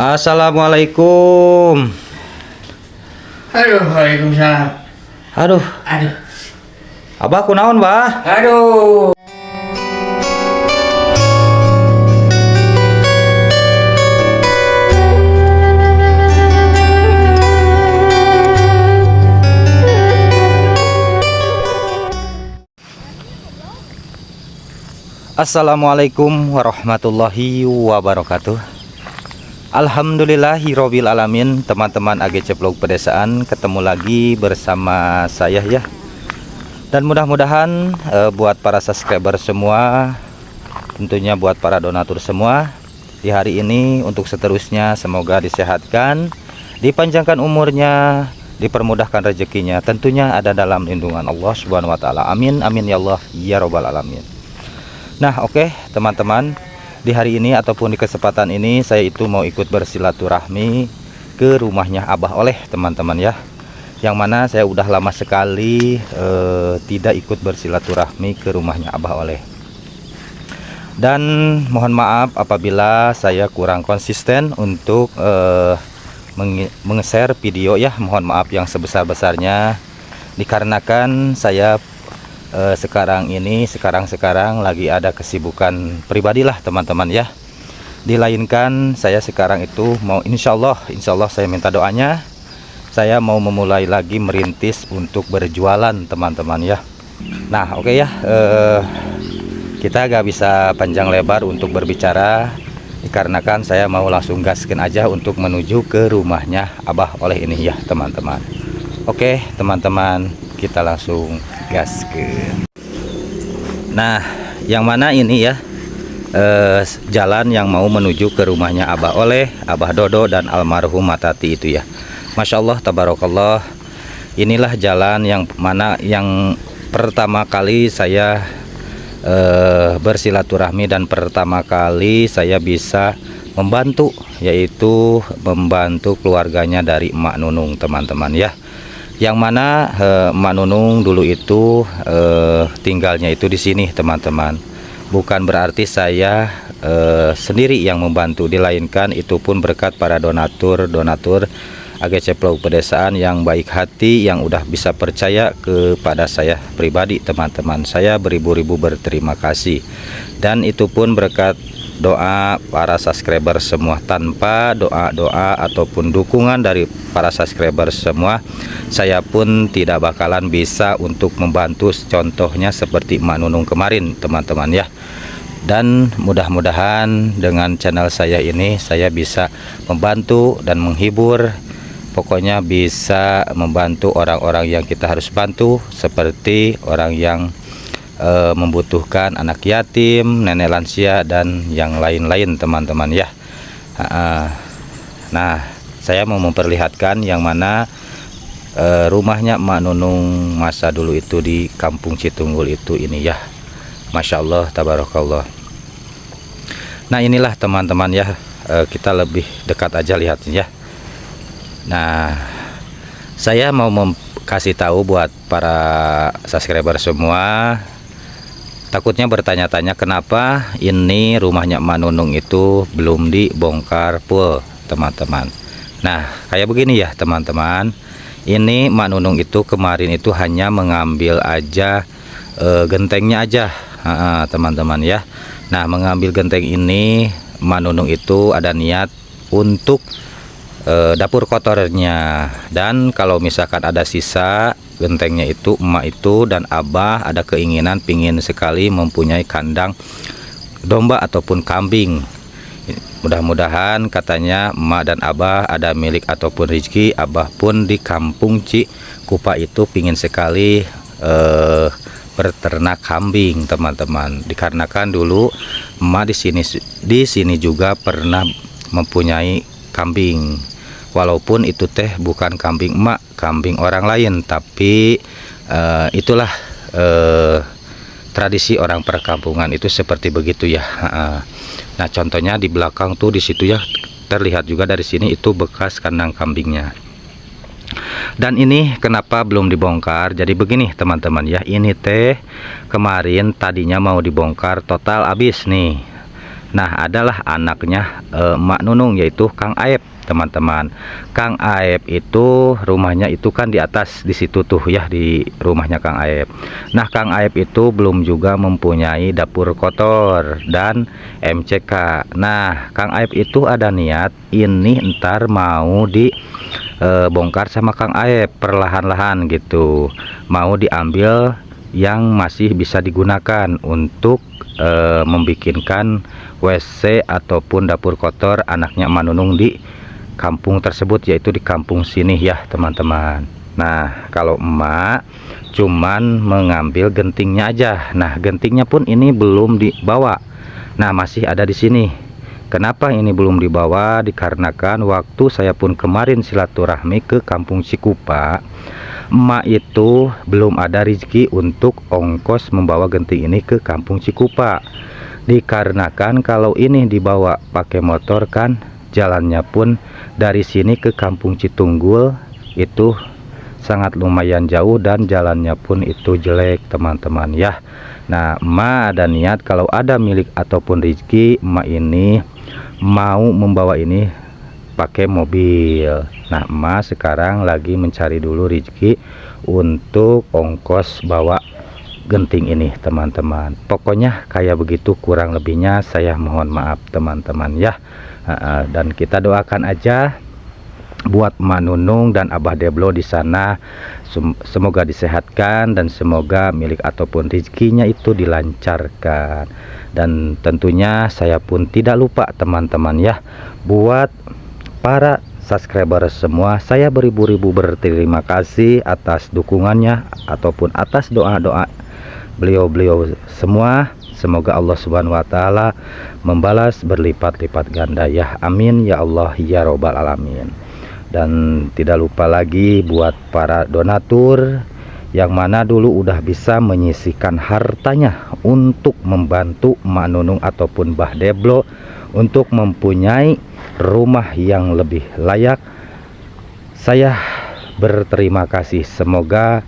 Assalamualaikum. Aduh, waalaikumsalam. Aduh, Aduh, abah kunaon, bah? aduh. Assalamualaikum warahmatullahi wabarakatuh. Alhamdulillahirobbil alamin. Teman-teman AGC Vlog Pedesaan, ketemu lagi bersama saya ya. Dan mudah-mudahan buat para subscriber semua, tentunya buat para donatur semua, di hari ini untuk seterusnya semoga disehatkan, dipanjangkan umurnya, dipermudahkan rezekinya, tentunya ada dalam lindungan Allah Subhanahu wa taala. Amin amin ya Allah ya robbal alamin. Nah, oke, teman-teman, di hari ini ataupun di kesempatan ini saya itu mau ikut bersilaturahmi ke rumahnya Abah Oleh, teman-teman ya. Yang mana saya udah lama sekali tidak ikut bersilaturahmi ke rumahnya Abah Oleh. Dan mohon maaf apabila saya kurang konsisten untuk meng-share video ya. Mohon maaf yang sebesar-besarnya, dikarenakan saya sekarang lagi ada kesibukan pribadi lah, teman-teman ya. Dilainkan saya sekarang itu mau insya Allah saya minta doanya, saya mau memulai lagi merintis untuk berjualan, teman-teman ya. Nah, oke ya, kita gak bisa panjang lebar untuk berbicara, dikarenakan saya mau langsung gaskin aja untuk menuju ke rumahnya Abah Oleh ini ya, teman-teman. Oke, teman-teman, kita langsung gaskin. Nah, yang mana ini ya, jalan yang mau menuju ke rumahnya Abah Oleh, Abah Dodo dan almarhum Matati itu ya. Masya Allah, tabarakallah. Inilah jalan yang mana yang pertama kali saya bersilaturahmi dan pertama kali saya bisa membantu, yaitu membantu keluarganya dari Emak Nunung, teman-teman ya. Yang mana Emak Nunung dulu itu tinggalnya itu di sini, teman-teman. Bukan berarti saya sendiri yang membantu, dilainkan itu pun berkat para donatur AGC Vlog Pedesaan yang baik hati, yang udah bisa percaya kepada saya pribadi, teman-teman. Saya beribu-ribu berterima kasih. Dan itu pun berkat doa para subscriber semua. Tanpa doa-doa ataupun dukungan dari para subscriber semua, saya pun tidak bakalan bisa untuk membantu, contohnya seperti Emak Nunung kemarin, teman-teman ya. Dan mudah-mudahan dengan channel saya ini saya bisa membantu dan menghibur, pokoknya bisa membantu orang-orang yang kita harus bantu, seperti orang yang membutuhkan, anak yatim, nenek lansia, dan yang lain-lain, teman-teman ya. Nah, saya mau memperlihatkan yang mana rumahnya Emak Nunung masa dulu itu di Kampung Citunggul itu ini ya. Masya Allah, tabarakallah. Nah, inilah teman-teman ya, kita lebih dekat aja lihatnya ya. Nah, saya mau kasih tahu buat para subscriber semua, takutnya bertanya-tanya kenapa ini rumahnya Emak Nunung itu belum dibongkar full, teman-teman. Nah, kayak begini ya, teman-teman. Ini Emak Nunung itu kemarin itu hanya mengambil aja gentengnya aja, teman-teman ya. Nah, mengambil genteng ini Emak Nunung itu ada niat untuk dapur kotornya. Dan kalau misalkan ada sisa gentengnya itu, emak itu dan abah ada keinginan pingin sekali mempunyai kandang domba ataupun kambing. Mudah-mudahan katanya emak dan abah ada milik ataupun rezeki. Abah pun di kampung Cikupa itu pingin sekali berternak kambing, teman-teman. Dikarenakan dulu emak di sini juga pernah mempunyai kambing. Walaupun itu teh bukan kambing emak, kambing orang lain, tapi itulah tradisi orang perkampungan itu seperti begitu ya. Nah, contohnya di belakang tuh di situ ya, terlihat juga dari sini itu bekas kandang kambingnya. Dan ini kenapa belum dibongkar? Jadi begini, teman-teman ya, ini teh kemarin tadinya mau dibongkar total habis nih. Nah, adalah anaknya Mak Nunung, yaitu Kang Aep, teman-teman. Kang Aep itu rumahnya itu kan di atas di situ tuh ya, di rumahnya Kang Aep. Nah, Kang Aep itu belum juga mempunyai dapur kotor dan MCK. Nah, Kang Aep itu ada niat ini ntar mau dibongkar sama Kang Aep perlahan-lahan gitu. Mau diambil yang masih bisa digunakan untuk membikinkan WC ataupun dapur kotor anaknya Mak Nunung di kampung tersebut, yaitu di kampung sini ya teman-teman. Nah, kalau emak cuman mengambil gentingnya aja. Nah, gentingnya pun ini belum dibawa. Nah, masih ada di sini. Kenapa ini belum dibawa? Dikarenakan waktu saya pun kemarin silaturahmi ke kampung Cikupa, emak itu belum ada rezeki untuk ongkos membawa genting ini ke kampung Cikupa. Dikarenakan kalau ini dibawa pakai motor kan jalannya pun dari sini ke kampung Citunggul itu sangat lumayan jauh dan jalannya pun itu jelek teman-teman ya. Nah, emak ada niat kalau ada milik ataupun rezeki, emak ini mau membawa ini pakai mobil. Nah, emak sekarang lagi mencari dulu rezeki untuk ongkos bawa genting ini teman-teman. Pokoknya kayak begitu kurang lebihnya, saya mohon maaf teman-teman ya. Dan kita doakan aja buat Mak Nunung dan Abah Deblo di sana, semoga disehatkan dan semoga milik ataupun rezekinya itu dilancarkan. Dan tentunya saya pun tidak lupa teman-teman ya, buat para subscriber semua, saya beribu-ribu berterima kasih atas dukungannya ataupun atas doa-doa beliau-beliau semua. Semoga Allah Subhanahu wa taala membalas berlipat-lipat ganda ya. Amin ya Allah ya robbal alamin. Dan tidak lupa lagi buat para donatur yang mana dulu udah bisa menyisihkan hartanya untuk membantu Mak Nunung ataupun Bah Deblo untuk mempunyai rumah yang lebih layak. Saya berterima kasih. Semoga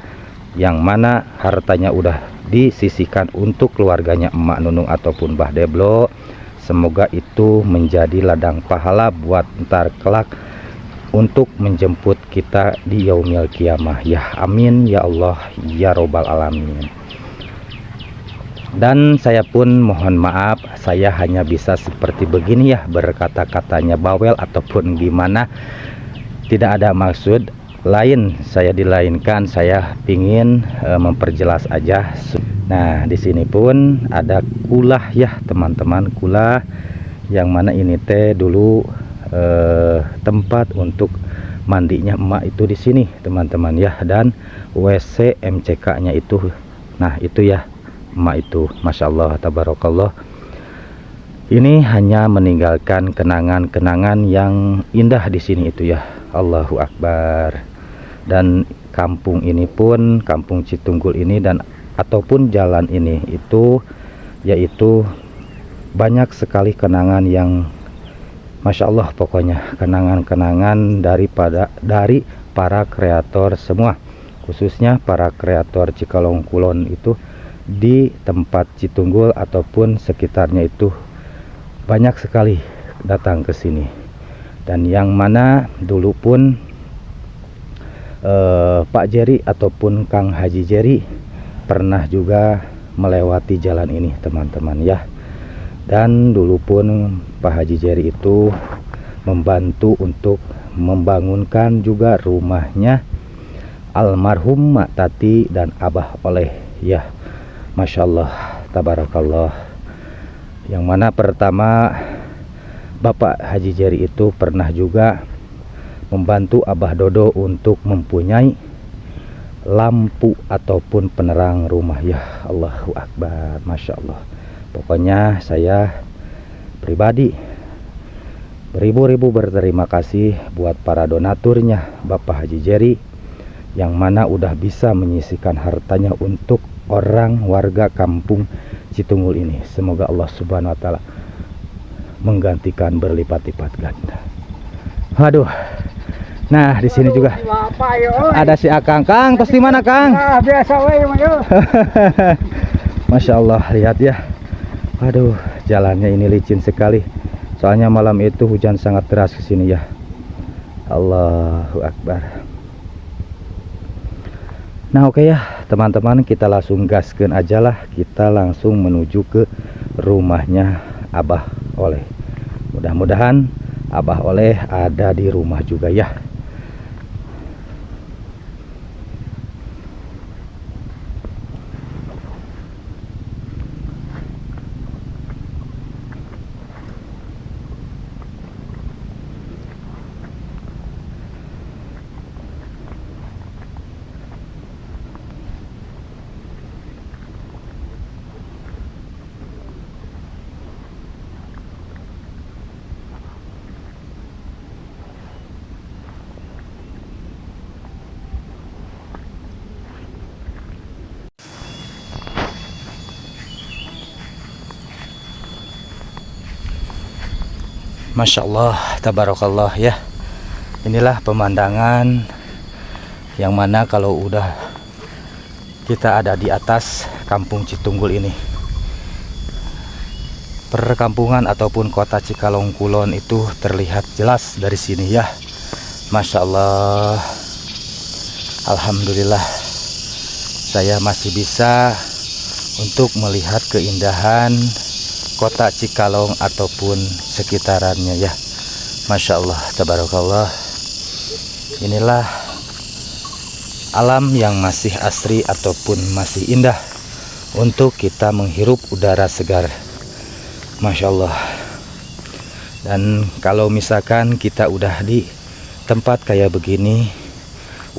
yang mana hartanya udah disisihkan untuk keluarganya Mak Nunung ataupun Bah Deblo, semoga itu menjadi ladang pahala buat ntar kelak untuk menjemput kita di yaumil kiamah ya. Amin ya Allah ya robbal alamin. Dan saya pun mohon maaf, saya hanya bisa seperti begini ya, berkata-katanya bawel ataupun gimana, tidak ada maksud lain, saya dilainkan, saya ingin memperjelas aja. Nah, di sini pun ada kulah ya teman-teman, kulah yang mana ini teh dulu tempat untuk mandinya emak itu di sini teman-teman ya, dan WC MCK nya itu. Nah, itu ya emak itu, Masya Allah tabarakallah. Ini hanya meninggalkan kenangan-kenangan yang indah di sini itu ya. Allahu Akbar. Dan kampung ini pun, kampung Citunggul ini dan ataupun jalan ini itu yaitu banyak sekali kenangan yang Masya Allah, pokoknya kenangan-kenangan dari para kreator semua, khususnya para kreator Cikalong Kulon itu di tempat Citunggul ataupun sekitarnya itu banyak sekali datang ke sini. Dan yang mana dulu pun Pak Jerry ataupun Kang Haji Jerry pernah juga melewati jalan ini teman-teman ya. Dan dulu pun Pak Haji Jerry itu membantu untuk membangunkan juga rumahnya almarhum Mak Tati dan Abah Oleh ya. Masya Allah tabarakallah. Yang mana pertama Bapak Haji Jerry itu pernah juga membantu Abah Dodo untuk mempunyai lampu ataupun penerang rumah ya. Allahu Akbar, Masya Allah. Pokoknya saya pribadi beribu-ribu berterima kasih buat para donaturnya Bapak Haji Jerry yang mana udah bisa menyisihkan hartanya untuk orang warga kampung Citunggul ini. Semoga Allah Subhanahu wa taala menggantikan berlipat-lipat ganda. Aduh. Nah, di sini juga ada si Akang. Kang, tos di mana, Kang? Ah, biasa we, Masya Allah, lihat ya. Aduh, jalannya ini licin sekali. Soalnya malam itu hujan sangat deras ke sini ya. Allahu Akbar. Nah oke ya teman-teman, kita langsung gaskeun aja lah. Kita langsung menuju ke rumahnya Abah Oleh. Mudah-mudahan Abah Oleh ada di rumah juga ya. Masya Allah, tabarakallah ya. Inilah pemandangan yang mana kalau udah kita ada di atas kampung Citunggul ini. Perkampungan ataupun kota Cikalong Kulon itu terlihat jelas dari sini ya. Masya Allah. Alhamdulillah saya masih bisa untuk melihat keindahan kota Cikalong ataupun sekitarannya ya. Masya Allah, tabarakallah. Inilah alam yang masih asri ataupun masih indah untuk kita menghirup udara segar. Masya Allah. Dan kalau misalkan kita udah di tempat kayak begini,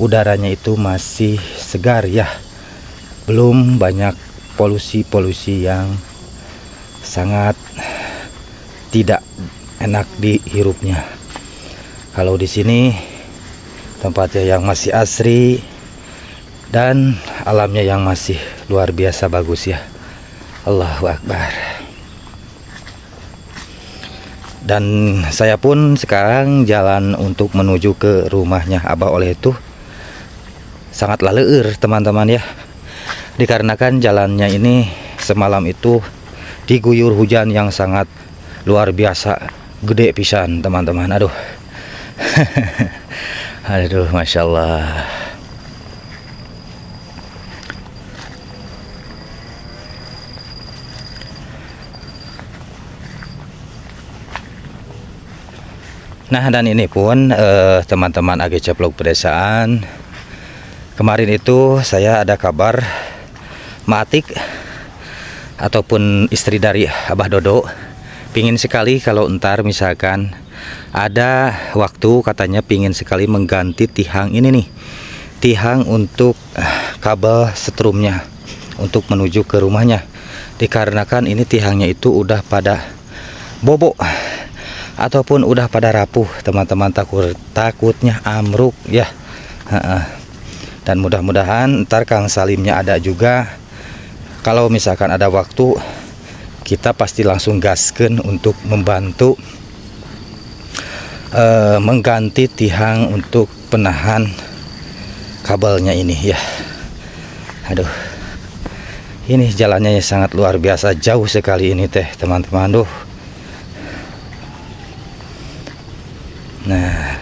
udaranya itu masih segar ya, belum banyak polusi-polusi yang sangat tidak enak dihirupnya. Kalau di sini tempatnya yang masih asri dan alamnya yang masih luar biasa bagus ya. Allahu Akbar. Dan saya pun sekarang jalan untuk menuju ke rumahnya Abah Oleh itu sangatlah leur teman-teman ya. Dikarenakan jalannya ini semalam itu diguyur hujan yang sangat luar biasa, gede pisan teman-teman. Aduh. Aduh, Masya Allah. Nah dan ini pun teman-teman AGC Vlog Pedesaan, kemarin itu saya ada kabar Maatik ataupun istri dari Abah Dodo pingin sekali kalau entar misalkan ada waktu, katanya pingin sekali mengganti tihang ini nih, tihang untuk kabel setrumnya untuk menuju ke rumahnya. Dikarenakan ini tihangnya itu udah pada bobok ataupun udah pada rapuh teman-teman, takutnya amruk ya. Dan mudah-mudahan ntar Kang Salimnya ada juga. Kalau misalkan ada waktu, kita pasti langsung gaskeun untuk membantu mengganti tihang untuk penahan kabelnya ini ya. Aduh, ini jalannya sangat luar biasa, jauh sekali ini teh teman-teman. Aduh. Nah,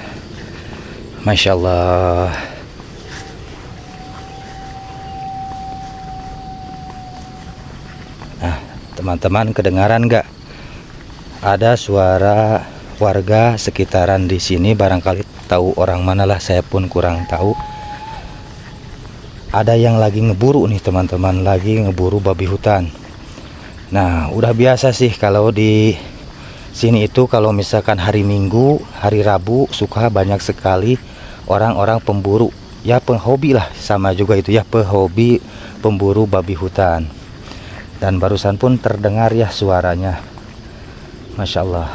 Masya Allah. Teman-teman, kedengaran nggak ada suara warga sekitaran di sini? Barangkali tahu orang mana lah, saya pun kurang tahu. Ada yang lagi ngeburu nih teman-teman, lagi ngeburu babi hutan. Nah udah biasa sih kalau di sini itu kalau misalkan hari Minggu, hari Rabu suka banyak sekali orang-orang pemburu ya, penghobi lah, sama juga itu ya, penghobi pemburu babi hutan. Dan barusan pun terdengar ya suaranya. Masya Allah.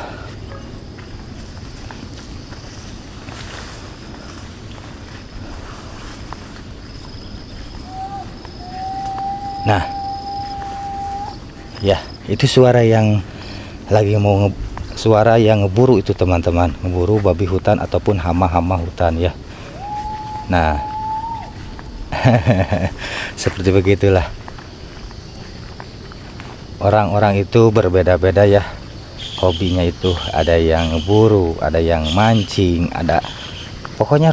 Nah ya, itu suara yang lagi mau suara yang ngeburu itu teman-teman, ngeburu babi hutan ataupun hama-hama hutan ya. Nah seperti begitulah. orang-orang itu berbeda-beda ya hobinya itu. Ada yang buru, ada yang mancing, ada pokoknya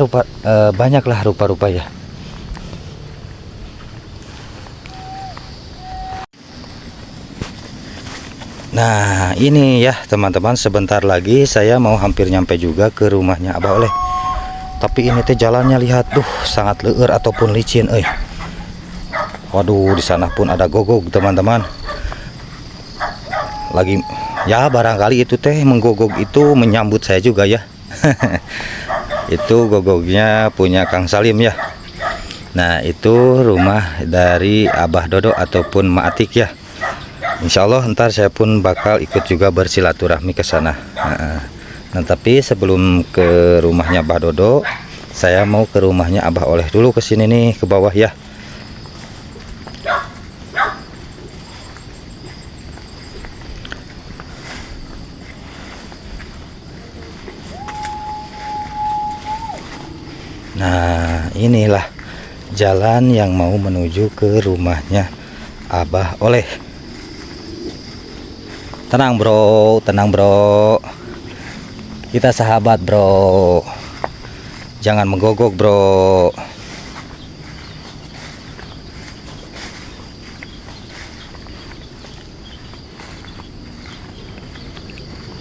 banyaklah rupa-rupa ya. Nah ini ya teman-teman, sebentar lagi saya mau hampir nyampe juga ke rumahnya Abah Oleh. Tapi ini teh jalannya lihat tuh sangat leur ataupun licin Waduh, di sana pun ada gogog teman-teman. Lagi ya barangkali itu teh menggogog itu menyambut saya juga ya. Itu gogognya punya Kang Salim ya. Nah itu rumah dari Abah Dodo ataupun Mak Atik ya. Insya Allah ntar saya pun bakal ikut juga bersilaturahmi ke sana. Nah tapi sebelum ke rumahnya Abah Dodo, saya mau ke rumahnya Abah Oleh dulu, ke sini nih, ke bawah ya. Nah inilah jalan yang mau menuju ke rumahnya Abah Oleh. Tenang bro, tenang bro, kita sahabat bro, jangan menggogok bro.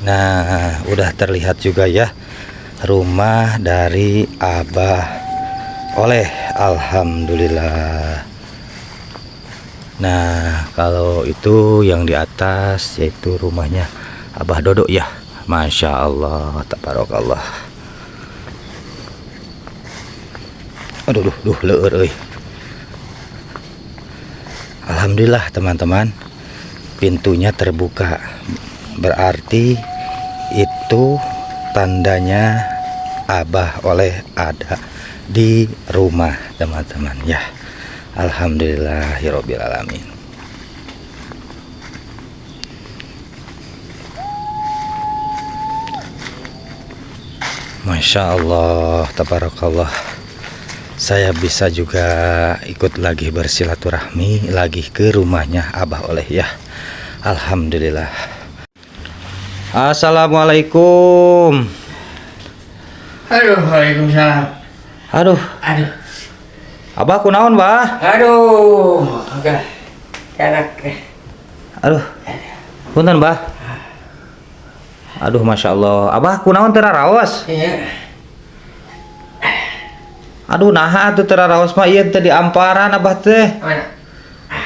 Nah udah terlihat juga ya rumah dari Abah Oleh, alhamdulillah. Nah kalau itu yang di atas yaitu rumahnya Abah Dodo ya. Masya Allah, tabarakallah. Aduh leur. Alhamdulillah teman-teman, pintunya terbuka, berarti itu tandanya Abah Oleh ada di rumah teman-teman ya. Alhamdulillahirabbil alamin. Masya Allah, tabarakallah. Saya bisa juga ikut lagi bersilaturahmi lagi ke rumahnya Abah Oleh ya. Alhamdulillah. Assalamualaikum. Aduh, waalaikumsalam. Aduh, Abah kunaon bah? Aduh, enggak. Enak. Aduh, punten bah. Aduh, masya Allah. Abah kunaon teu raraos? Iya. Aduh, naha tuh teu raraos mah ieu teu diamparan Abah teh. Mana?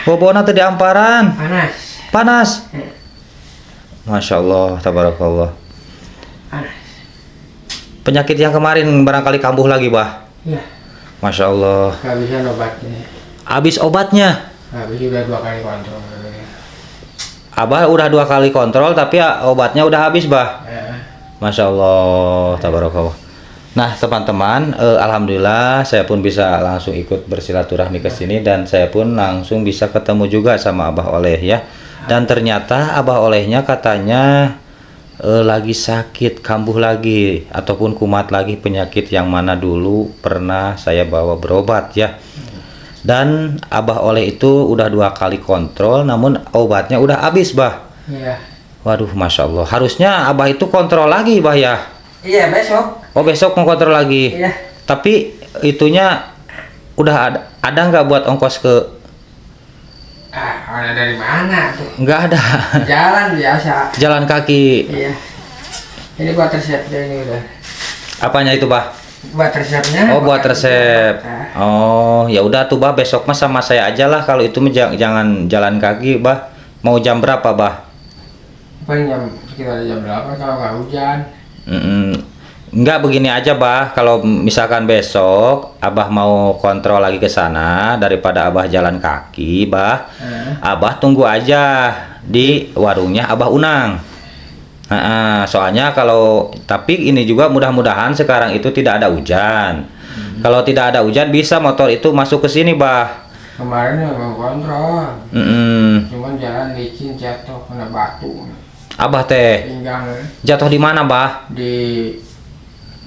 Bobona teu diamparan. Panas. Panas. Masya Allah, tabarakallah. Panas. Penyakit yang kemarin barangkali kambuh lagi bah. Iya. Masya Allah. Kehabisan obatnya. Habis obatnya. Habis udah 2 kali kontrol. Abah udah 2 kali kontrol tapi obatnya udah habis bah. Ya. Masya Allah, tabarakallah. Nah teman-teman, alhamdulillah saya pun bisa langsung ikut bersilaturahmi ke sini dan saya pun langsung bisa ketemu juga sama Abah Oleh ya. Dan ternyata Abah Olehnya katanya lagi sakit, kambuh lagi ataupun kumat lagi penyakit yang mana dulu pernah saya bawa berobat ya. Dan Abah Oleh itu udah 2 kali kontrol namun obatnya udah habis bah. Iya. Waduh, masya Allah. Harusnya Abah itu kontrol lagi bah ya. Iya, besok. Oh besok mau kontrol lagi. Iya. Tapi itunya udah ada nggak buat ongkos ke? Ada dari mana tuh? Nggak ada. Jalan biasa. Jalan kaki. Iya. Ini buat resepnya ini udah. Apanya itu bah? Buat resepnya. Oh buat resep. Nah. Oh ya udah tuh bah, besok mah sama saya aja lah kalau itu jangan jalan kaki bah. Mau jam berapa bah? Paling sekitar jam berapa kalau nggak hujan? Enggak, begini aja bah, kalau misalkan besok Abah mau kontrol lagi ke sana daripada Abah jalan kaki bah, Abah tunggu aja di warungnya Abah Unang. Soalnya kalau tapi ini juga mudah-mudahan sekarang itu tidak ada hujan. Kalau tidak ada hujan bisa motor itu masuk ke sini bah. Kemarin memang kontrol. Cuman jalan licin, jatuh kena batu. Abah teh Pinggang jatuh di mana bah? di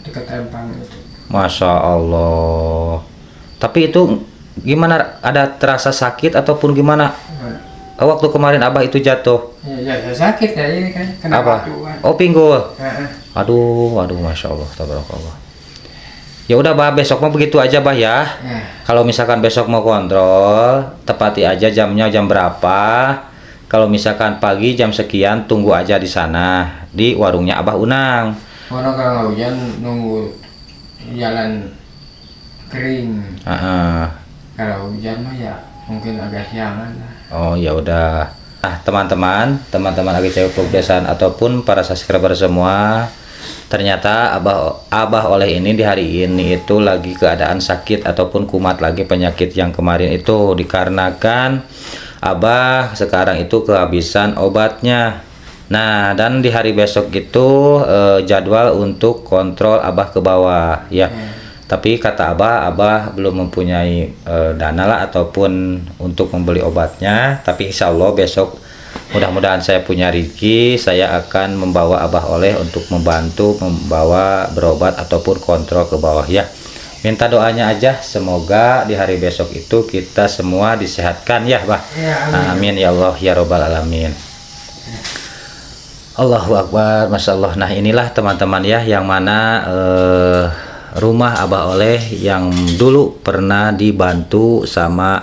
dekat empang itu. Masya Allah. Tapi itu gimana? Ada terasa sakit ataupun gimana? waktu kemarin abah itu jatuh. Ya sakit ya ini kan kena Apa? batu kan. Oh, pinggul. Heeh. Aduh, masya Allah, tabarakallah. Ya udah bah, besok mau begitu aja bah ya. Kalau misalkan besok mau kontrol, tepati aja jamnya jam berapa. Kalau misalkan pagi jam sekian, tunggu aja di sana di warungnya Abah Unang. Kalau nggak hujan nunggu jalan kering. Kalau hujan mah ya mungkin agak siangan lah. Oh ya udah. Nah teman-teman Agiceu Progresan ataupun para subscriber semua, ternyata Abah Oleh ini di hari ini itu lagi keadaan sakit ataupun kumat lagi penyakit yang kemarin itu dikarenakan Abah sekarang itu kehabisan obatnya. Nah dan di hari besok itu jadwal untuk kontrol Abah ke bawah ya. Tapi kata Abah belum mempunyai dana lah ataupun untuk membeli obatnya. Tapi insya Allah besok mudah-mudahan saya punya rezeki, saya akan membawa Abah Oleh untuk membantu membawa berobat ataupun kontrol ke bawah ya. Minta doanya aja, semoga di hari besok itu kita semua disehatkan ya Bah. Ya, amin ya Allah ya robbal alamin. Allahu Akbar, Masya Allah. Nah inilah teman-teman ya, yang mana rumah Abah Oleh yang dulu pernah dibantu sama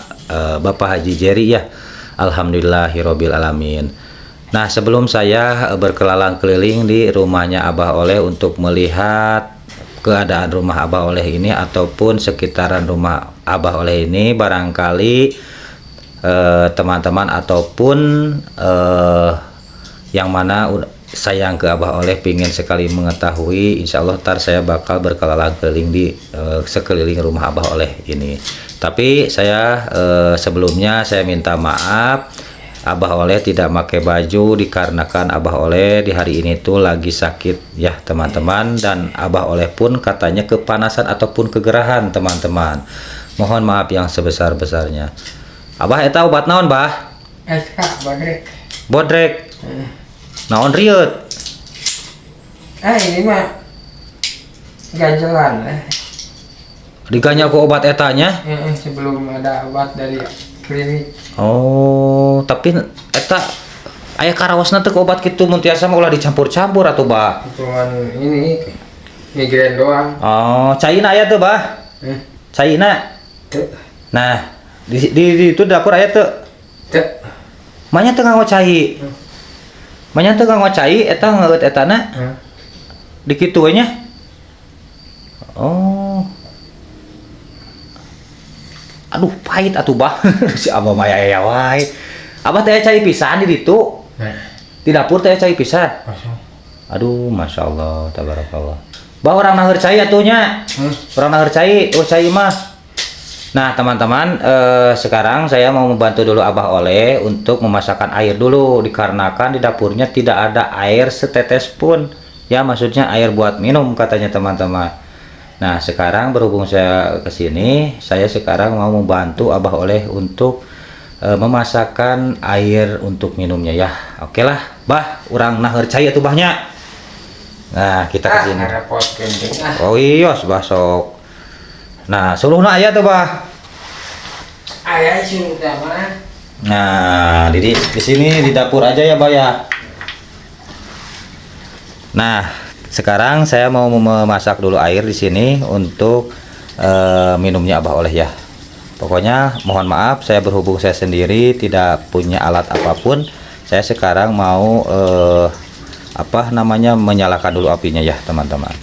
Bapak Haji Jerry ya. Alhamdulillahirabbil alamin. Nah sebelum saya berkelalang keliling di rumahnya Abah Oleh untuk melihat keadaan rumah Abah Oleh ini ataupun sekitaran rumah Abah Oleh ini, barangkali teman-teman ataupun yang mana sayang ke Abah Oleh pingin sekali mengetahui, insya Allah ntar saya bakal berkelalang keliling di sekeliling rumah Abah Oleh ini. Tapi saya sebelumnya saya minta maaf, Abah Oleh tidak pakai baju dikarenakan Abah Oleh di hari ini tuh lagi sakit ya teman-teman, dan Abah Oleh pun katanya kepanasan ataupun kegerahan teman-teman. Mohon maaf yang sebesar-besarnya. Abah eta obat naon bah? SK bodrek. Bodrek. Naon riut? Ini mah ganjelan. Diganya ku obat etanya? Sebelum ada obat dari klinik. Oh, tapi eta aya karawasna teh obat kitu mun tiasa mah ulah dicampur-campur atuh bah. Cuman ini migrain doang. Oh, caina aya tuh bah? Caina. Nah, di itu dapur aya teu? Teu. Manya teu nganggo cai. Manya teu nganggo cai eta ngeueut etana. Di kitu we nya. Oh. Aduh pahit atuh bah. Si Abah mah aya wae. Abah teh cai pisan di ditu. Di dapur teh cai pisan. Aduh, Masya Allah, tabarakallah. Bah orang naheur cai atunya. Orang naheur cai, oh cai mah. Nah, teman-teman, sekarang saya mau membantu dulu Abah Oleh untuk memasakkan air dulu dikarenakan di dapurnya tidak ada air setetes pun. Ya, maksudnya air buat minum katanya teman-teman. Nah sekarang berhubung saya kesini, saya sekarang mau membantu Abah Oleh untuk memasakkan air untuk minumnya ya. Oke lah bah, orang naheur cai atuh bahnya. Nah kita kesini. Oh iya bah sok. Nah suluhna aya tuh bah. Aya suluh mah. Nah di sini di dapur aja ya bah ya. Nah sekarang saya mau memasak dulu air di sini untuk minumnya Abah Oleh ya. Pokoknya mohon maaf, saya berhubung saya sendiri tidak punya alat apapun. Saya sekarang mau menyalakan dulu apinya ya teman-teman.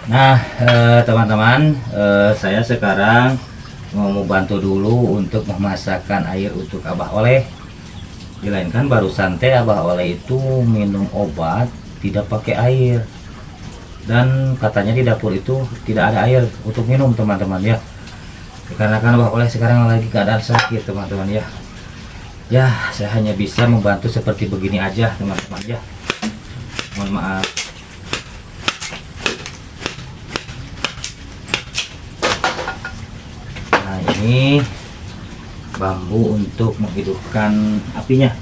Nah teman-teman, saya sekarang mau membantu dulu untuk memasakkan air untuk Abah Oleh. Dilainkan barusan teh Abah Oleh itu minum obat tidak pakai air, dan katanya di dapur itu tidak ada air untuk minum teman-teman ya. Dikarenakan Abah Oleh sekarang lagi keadaan sakit teman-teman ya. Ya saya hanya bisa membantu seperti begini aja teman-teman ya. Mohon maaf. Ini bambu untuk menghidupkan apinya.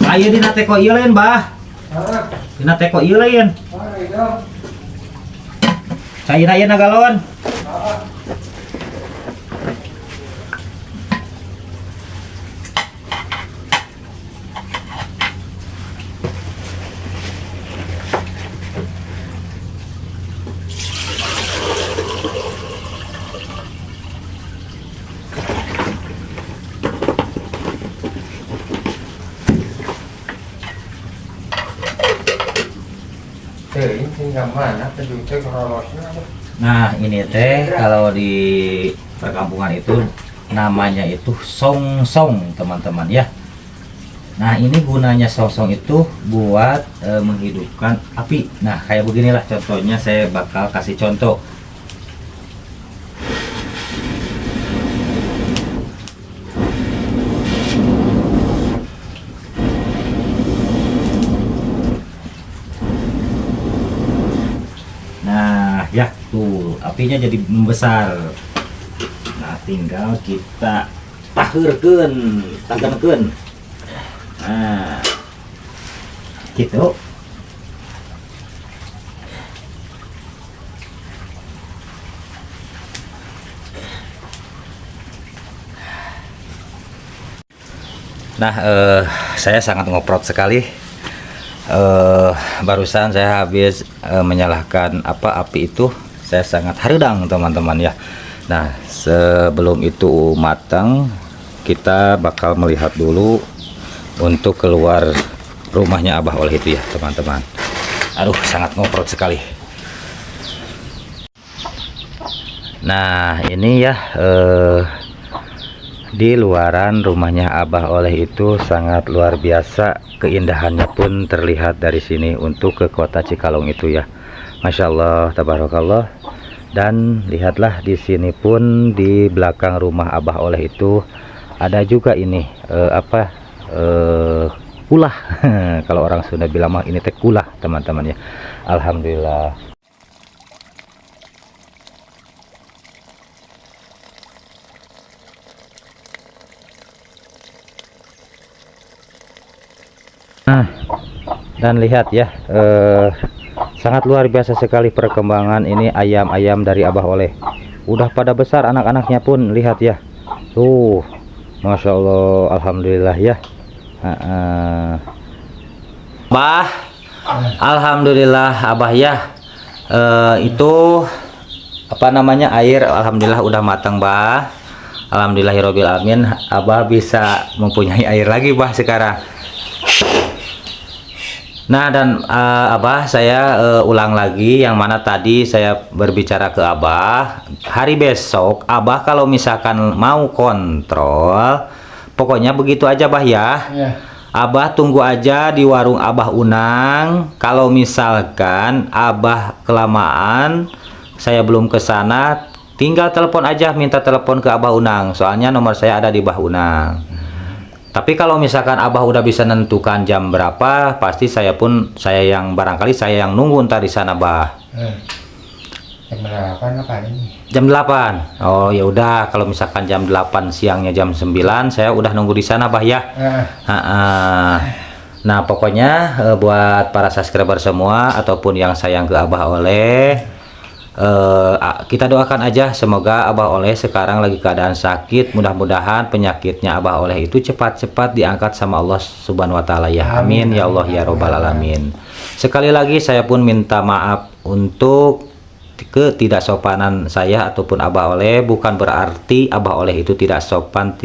Ayo dina teko ieu lain, Bah. Dina teko ieu lain. Cairna ieu na galon. Nah ini teh kalau di perkampungan itu namanya itu songsong teman-teman ya. Nah ini gunanya songsong itu buat menghidupkan api. Nah kayak beginilah contohnya, saya bakal kasih contoh. Ya tuh apinya jadi membesar. Nah tinggal kita tahurkeun, tagankeun. Nah gitu. Nah saya sangat ngoprot sekali. Barusan saya habis menyalakan api itu, saya sangat haredang teman-teman ya. Nah sebelum itu matang, kita bakal melihat dulu untuk keluar rumahnya Abah Oleh itu ya teman-teman. Aduh sangat ngoprot sekali. Nah ini ya di luaran rumahnya Abah Oleh itu sangat luar biasa, keindahannya pun terlihat dari sini untuk ke kota Cikalong itu ya. Masya Allah, tabarakallah. Dan lihatlah di sini pun di belakang rumah Abah Oleh itu ada juga ini kulah. Kalau orang Sunda bilang mah ini teh kulah teman-teman ya. Alhamdulillah. Nah, dan lihat ya, sangat luar biasa sekali perkembangan ini ayam-ayam dari Abah Oleh. Udah pada besar anak-anaknya pun, lihat ya. Tuh, Masya Allah, Alhamdulillah ya. Bah, Alhamdulillah Abah ya. Itu apa namanya, air Alhamdulillah udah matang Bah. Alhamdulillahirobbil alamin, Abah bisa mempunyai air lagi Bah sekarang. Nah dan Abah saya ulang lagi yang mana tadi saya berbicara ke Abah, hari besok Abah kalau misalkan mau kontrol, pokoknya begitu aja Bah ya. Abah tunggu aja di warung Abah Unang. Kalau misalkan Abah kelamaan, saya belum ke sana, tinggal telepon aja, minta telepon ke Abah Unang, soalnya nomor saya ada di Abah Unang. Tapi kalau misalkan Abah udah bisa nentukan jam berapa, pasti saya yang barangkali saya yang nunggu ntar di sana Bah. Jam 8 apa ini? Jam 8. Oh ya udah, kalau misalkan jam 8 siangnya jam 9 saya udah nunggu di sana Bah ya. Nah pokoknya buat para subscriber semua ataupun yang sayang ke Abah Oleh, kita doakan aja semoga Abah Oleh sekarang lagi keadaan sakit, mudah-mudahan penyakitnya Abah Oleh itu cepat-cepat diangkat sama Allah Subhanahu wa taala ya. Amin ya Allah ya robbal alamin. Sekali lagi saya pun minta maaf untuk ketidaksopanan saya ataupun Abah Oleh. Bukan berarti Abah Oleh itu tidak sopan,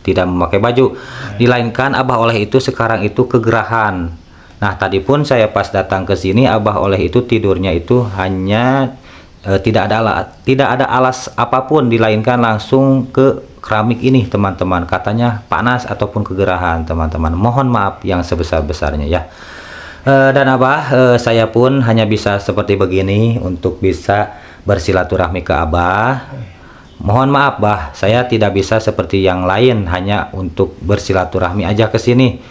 tidak memakai baju, dilainkan Abah Oleh itu sekarang itu kegerahan. Nah tadi pun saya pas datang ke sini, Abah Oleh itu tidurnya itu hanya tidak ada alas apapun, dilainkan langsung ke keramik ini teman-teman. Katanya panas ataupun kegerahan teman-teman. Mohon maaf yang sebesar-besarnya ya. Dan Abah saya pun hanya bisa seperti begini untuk bisa bersilaturahmi ke Abah. Mohon maaf Bah, saya tidak bisa seperti yang lain hanya untuk bersilaturahmi aja ke sini.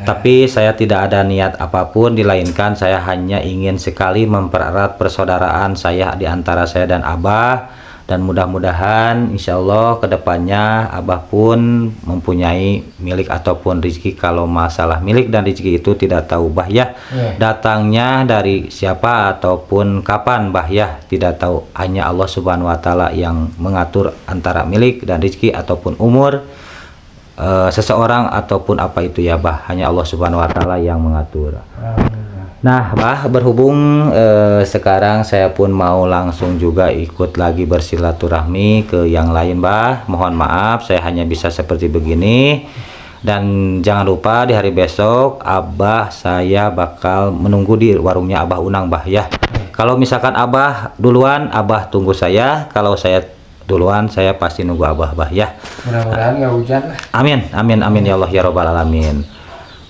Tapi saya tidak ada niat apapun, dilainkan saya hanya ingin sekali mempererat persaudaraan saya di antara saya dan Abah. Dan mudah-mudahan insya Allah kedepannya Abah pun mempunyai milik ataupun rezeki. Kalau masalah milik dan rezeki itu tidak tahu Bah ya, datangnya dari siapa ataupun kapan Bah ya, tidak tahu. Hanya Allah Subhanahu wa Ta'ala yang mengatur antara milik dan rezeki ataupun umur seseorang ataupun apa itu ya Bah, hanya Allah Subhanahu wa Ta'ala yang mengatur. Nah Bah, berhubung sekarang saya pun mau langsung juga ikut lagi bersilaturahmi ke yang lain Bah. Mohon maaf saya hanya bisa seperti begini. Dan jangan lupa di hari besok Abah saya bakal menunggu di warungnya Abah Unang Bah ya. Kalau misalkan Abah duluan, Abah tunggu saya. Kalau saya duluan, saya pasti nunggu Abah Bah ya. Mudah-mudahan nggak hujan lah. Amin, amin, amin ya Allah ya Rabbal Alamin.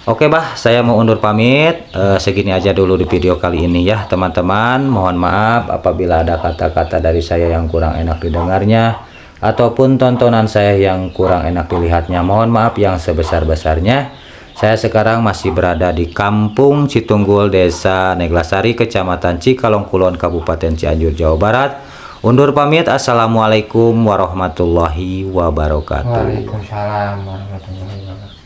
Oke Bah, saya mau undur pamit. Segini aja dulu di video kali ini ya teman-teman. Mohon maaf apabila ada kata-kata dari saya yang kurang enak didengarnya, ataupun tontonan saya yang kurang enak dilihatnya. Mohon maaf yang sebesar-besarnya. Saya sekarang masih berada di Kampung Citunggul, Desa Neglasari, Kecamatan Cikalong Kulon, Kabupaten Cianjur, Jawa Barat. Undur pamit. Assalamualaikum warahmatullahi wabarakatuh. Waalaikumsalam warahmatullahi wabarakatuh.